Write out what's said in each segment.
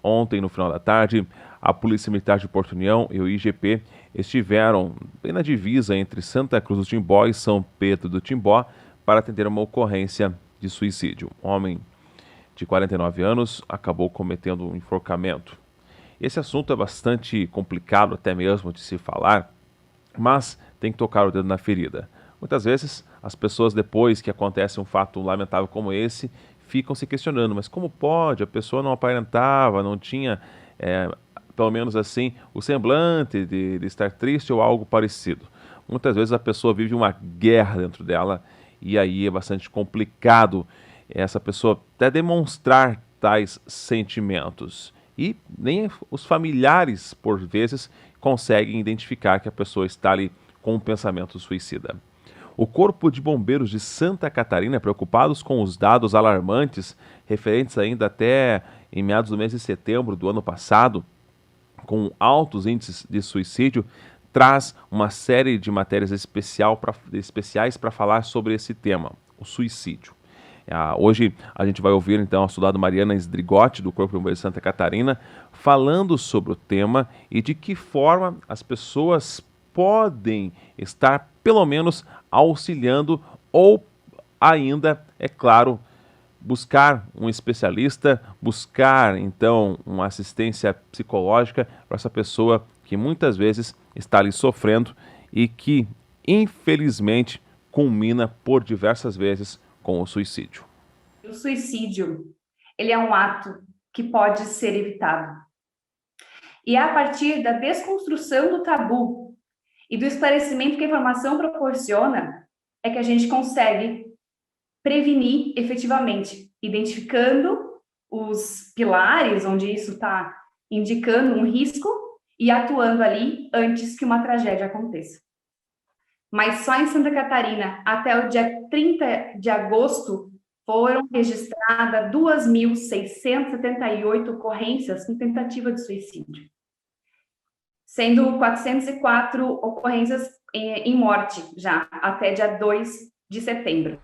Ontem, no final da tarde, a Polícia Militar de Porto União e o IGP estiveram bem na divisa entre Santa Cruz do Timbó e São Pedro do Timbó para atender uma ocorrência de suicídio. Um homem de 49 anos acabou cometendo um enforcamento. Esse assunto é bastante complicado até mesmo de se falar, mas tem que tocar o dedo na ferida. Muitas vezes, as pessoas, depois que acontece um fato lamentável como esse, ficam se questionando, mas como pode? A pessoa não aparentava, não tinha, é, pelo menos assim, o semblante de estar triste ou algo parecido. Muitas vezes a pessoa vive uma guerra dentro dela e aí é bastante complicado essa pessoa até demonstrar tais sentimentos. E nem os familiares, por vezes, conseguem identificar que a pessoa está ali com um pensamento suicida. O Corpo de Bombeiros de Santa Catarina, preocupados com os dados alarmantes referentes ainda até em meados do mês de setembro do ano passado, com altos índices de suicídio, traz uma série de matérias especiais para falar sobre esse tema, o suicídio. Hoje a gente vai ouvir então a soldado Mariana Sdrigotti, do Corpo de Bombeiros de Santa Catarina, falando sobre o tema e de que forma as pessoas podem estar, pelo menos, auxiliando ou ainda, é claro, buscar um especialista, buscar então uma assistência psicológica para essa pessoa que muitas vezes está ali sofrendo e que, infelizmente, culmina por diversas vezes com o suicídio. O suicídio, ele é um ato que pode ser evitado. E é a partir da desconstrução do tabu e do esclarecimento que a informação proporciona, é que a gente consegue prevenir efetivamente, identificando os pilares onde isso está indicando um risco e atuando ali antes que uma tragédia aconteça. Mas só em Santa Catarina, até o dia 30 de agosto, foram registradas 2.678 ocorrências com tentativa de suicídio, sendo 404 ocorrências em morte já, até dia 2 de setembro.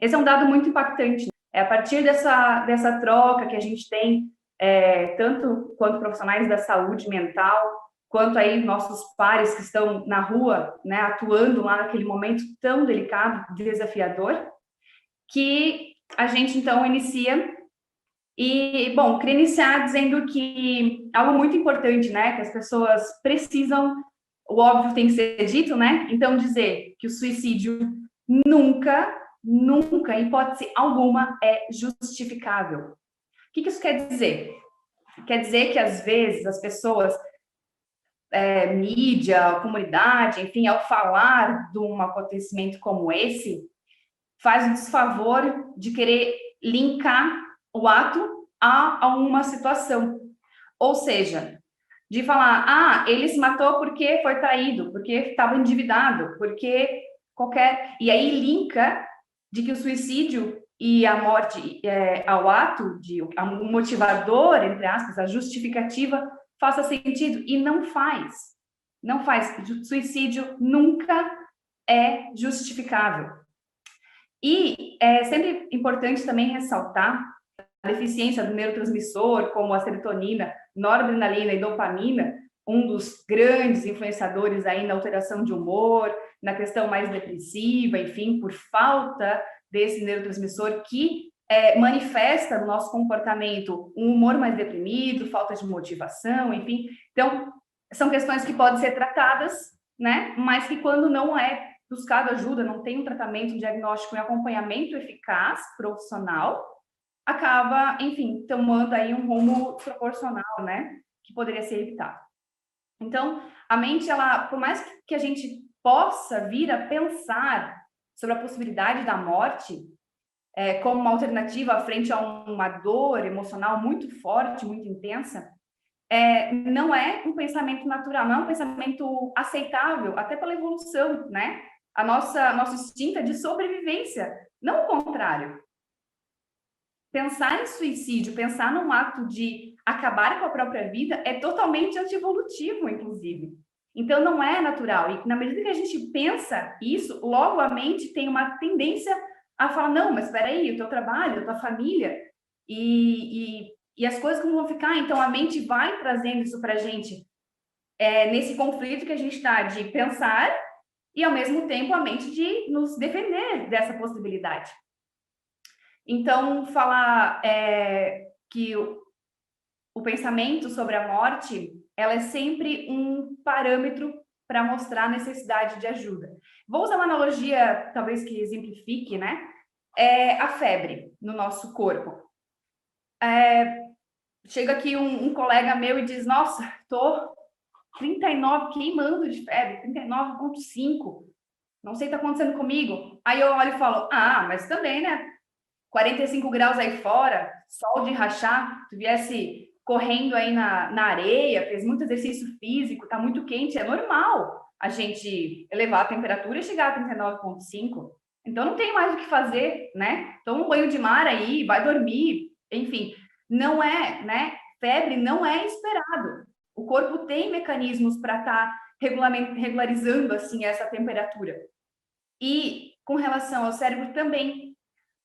Esse é um dado muito impactante. É a partir dessa troca que a gente tem, tanto quanto profissionais da saúde mental, quanto aí nossos pares que estão na rua, né, atuando lá naquele momento tão delicado, desafiador, que a gente então inicia. E, bom, queria iniciar dizendo que algo muito importante, né, que as pessoas precisam, o óbvio tem que ser dito, né, então dizer que o suicídio nunca, nunca, em hipótese alguma, é justificável. O que isso quer dizer? Quer dizer que, às vezes, as pessoas, mídia, comunidade, enfim, ao falar de um acontecimento como esse, faz o desfavor de querer linkar o ato a uma situação. Ou seja, de falar, ele se matou porque foi traído, porque estava endividado, porque qualquer... E aí linka de que o suicídio e a morte ao ato, um motivador, entre aspas, a justificativa, faça sentido. E não faz. Não faz. Suicídio nunca é justificável. E é sempre importante também ressaltar a deficiência do neurotransmissor, como a serotonina, noradrenalina e dopamina, um dos grandes influenciadores aí na alteração de humor, na questão mais depressiva, enfim, por falta desse neurotransmissor que manifesta no nosso comportamento um humor mais deprimido, falta de motivação, enfim. Então, são questões que podem ser tratadas, né? Mas que quando não é buscado ajuda, não tem um tratamento, um diagnóstico e acompanhamento eficaz, profissional, acaba, enfim, tomando aí um rumo proporcional, né, que poderia ser evitado. Então, a mente, ela, por mais que a gente possa vir a pensar sobre a possibilidade da morte, como uma alternativa frente a uma dor emocional muito forte, muito intensa, não é um pensamento natural, não é um pensamento aceitável, até pela evolução, né? Nosso instinto é de sobrevivência, não o contrário. Pensar em suicídio, pensar num ato de acabar com a própria vida é totalmente antievolutivo, inclusive. Então, não é natural. E na medida que a gente pensa isso, logo a mente tem uma tendência a falar, não, mas espera aí, o teu trabalho, a tua família, e E as coisas como vão ficar, então a mente vai trazendo isso para a gente, nesse conflito que a gente está de pensar e, ao mesmo tempo, a mente de nos defender dessa possibilidade. Então, falar que o pensamento sobre a morte, ela é sempre um parâmetro para mostrar a necessidade de ajuda. Vou usar uma analogia, talvez que exemplifique, né? A febre no nosso corpo. Chega aqui um colega meu e diz, nossa, tô 39 queimando de febre, 39,5. Não sei o que está acontecendo comigo. Aí eu olho e falo, mas também, né? 45 graus aí fora, sol de rachar, tu viesse correndo aí na areia, fez muito exercício físico, tá muito quente, é normal a gente elevar a temperatura e chegar a 39,5. Então não tem mais o que fazer, né? Toma um banho de mar aí, vai dormir, enfim, não é, né? Febre não é esperado. O corpo tem mecanismos para estar regularizando assim essa temperatura. E com relação ao cérebro também,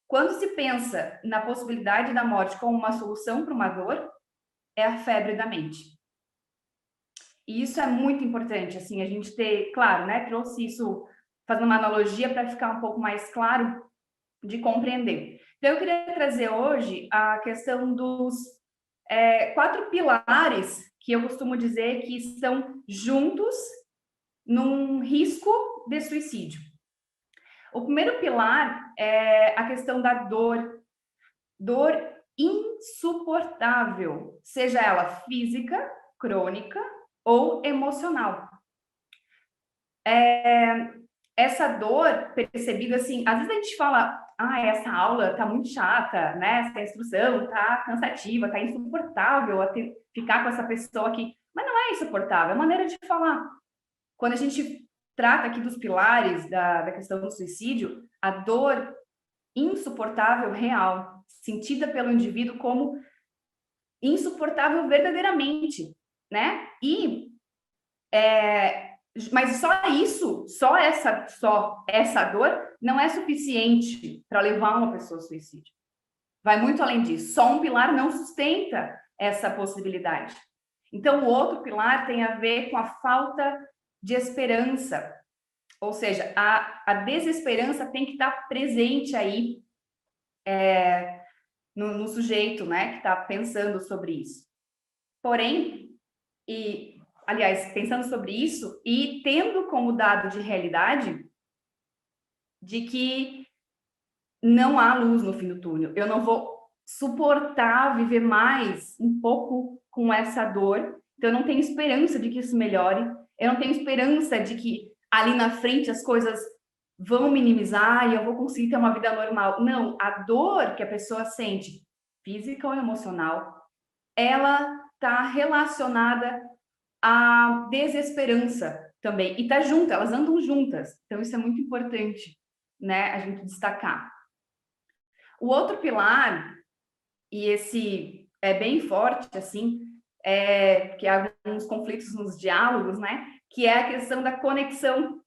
quando se pensa na possibilidade da morte como uma solução para uma dor, é a febre da mente. E isso é muito importante, assim, a gente ter, claro, né, trouxe isso, fazendo uma analogia para ficar um pouco mais claro de compreender. Então, eu queria trazer hoje a questão dos 4 pilares que eu costumo dizer que estão juntos num risco de suicídio. O primeiro pilar é a questão da dor insuportável, seja ela física, crônica ou emocional. Essa dor percebida assim, às vezes a gente fala, essa aula tá muito chata, né? Essa instrução tá cansativa, tá insuportável ficar com essa pessoa aqui. Mas não é insuportável, é maneira de falar. Quando a gente trata aqui dos pilares da questão do suicídio, a dor insuportável real, sentida pelo indivíduo como insuportável verdadeiramente, né? Mas só isso, só essa dor não é suficiente para levar uma pessoa ao suicídio. Vai muito além disso. Só um pilar não sustenta essa possibilidade. Então, o outro pilar tem a ver com a falta de esperança. Ou seja, a desesperança tem que estar presente aí no sujeito, né, que está pensando sobre isso. Porém, aliás, pensando sobre isso e tendo como dado de realidade de que não há luz no fim do túnel. Eu não vou suportar viver mais um pouco com essa dor. Então, eu não tenho esperança de que isso melhore. Eu não tenho esperança de que ali na frente as coisas vão minimizar e eu vou conseguir ter uma vida normal. Não, a dor que a pessoa sente, física ou emocional, ela está relacionada à desesperança também. E está junto, elas andam juntas. Então, isso é muito importante, né, a gente destacar. O outro pilar, e esse é bem forte, assim, que há alguns conflitos nos diálogos, né, que é a questão da conexão.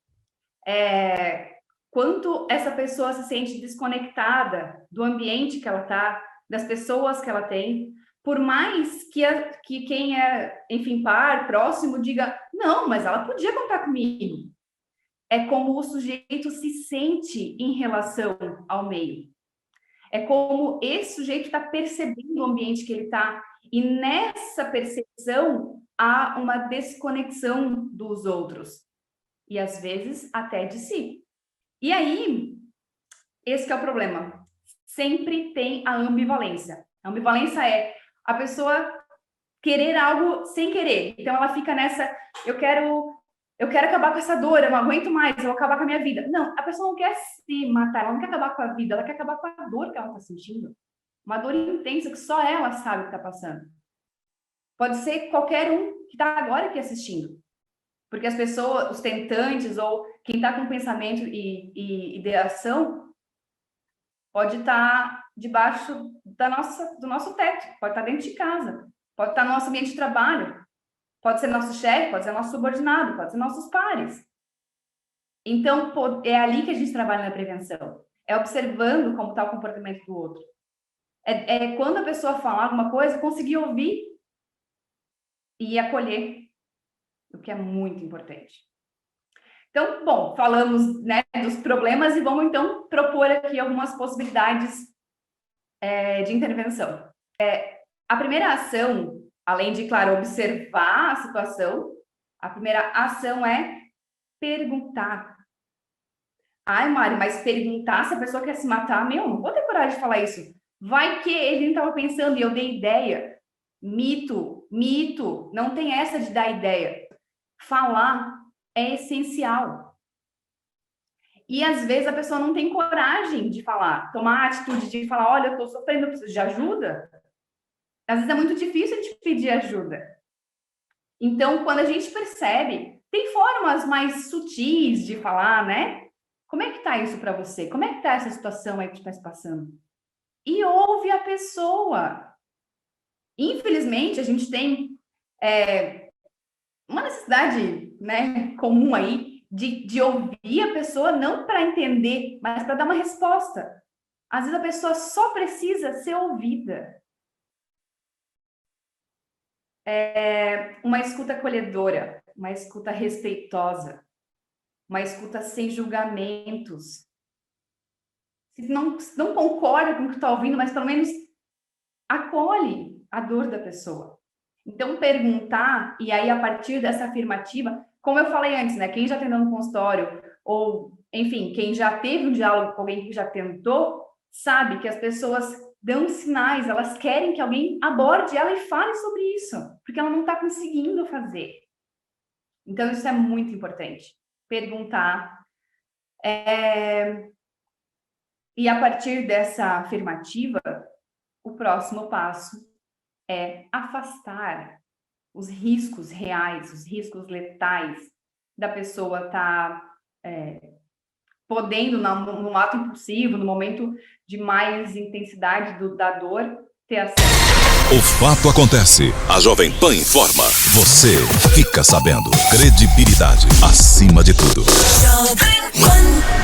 Quanto essa pessoa se sente desconectada do ambiente que ela está, das pessoas que ela tem, por mais que quem é, enfim, próximo, diga, não, mas ela podia contar comigo. É como o sujeito se sente em relação ao meio. É como esse sujeito está percebendo o ambiente que ele está, e nessa percepção há uma desconexão dos outros, e às vezes até de si. E aí, esse que é o problema. Sempre tem a ambivalência. A ambivalência é a pessoa querer algo sem querer. Então ela fica nessa, eu quero acabar com essa dor, eu não aguento mais, eu vou acabar com a minha vida. Não, a pessoa não quer se matar, ela não quer acabar com a vida, ela quer acabar com a dor que ela está sentindo. Uma dor intensa que só ela sabe o que está passando. Pode ser qualquer um que está agora aqui assistindo. Porque as pessoas, os tentantes ou quem está com pensamento e ideação, pode estar debaixo do nosso teto, pode estar dentro de casa, pode estar no nosso ambiente de trabalho, pode ser nosso chefe, pode ser nosso subordinado, pode ser nossos pares. Então, é ali que a gente trabalha na prevenção. É observando como está o comportamento do outro. É quando a pessoa falar alguma coisa, conseguir ouvir e acolher, o que é muito importante. Então, bom, falamos, né, dos problemas e vamos, então, propor aqui algumas possibilidades de intervenção. A primeira ação, além de, claro, observar a situação, a primeira ação é perguntar. Ai, Mário, mas perguntar se a pessoa quer se matar? Meu, não vou ter coragem de falar isso. Vai que ele não estava pensando e eu dei ideia. Mito, não tem essa de dar ideia. Falar é essencial. E às vezes a pessoa não tem coragem de falar, tomar a atitude de falar, olha, eu estou sofrendo, eu preciso de ajuda. Às vezes é muito difícil de pedir ajuda. Então, quando a gente percebe, tem formas mais sutis de falar, né? Como é que tá isso para você? Como é que tá essa situação aí que tu está passando? E ouve a pessoa. Infelizmente, a gente tem uma necessidade, né, comum aí de ouvir a pessoa não para entender, mas para dar uma resposta. Às vezes a pessoa só precisa ser ouvida. Uma escuta acolhedora, uma escuta respeitosa, uma escuta sem julgamentos. Se não concorda com o que está ouvindo, mas pelo menos acolhe a dor da pessoa. Então, perguntar, e aí a partir dessa afirmativa, como eu falei antes, né? Quem já atendeu no consultório, ou, enfim, quem já teve um diálogo com alguém que já tentou, sabe que as pessoas dão sinais, elas querem que alguém aborde ela e fale sobre isso, porque ela não está conseguindo fazer. Então, isso é muito importante. Perguntar. E a partir dessa afirmativa, o próximo passo é afastar os riscos reais, os riscos letais da pessoa estar podendo, num ato impulsivo, no momento de mais intensidade da dor, ter acesso. O fato acontece. A Jovem Pan informa. Você fica sabendo. Credibilidade acima de tudo. Jovem Pan.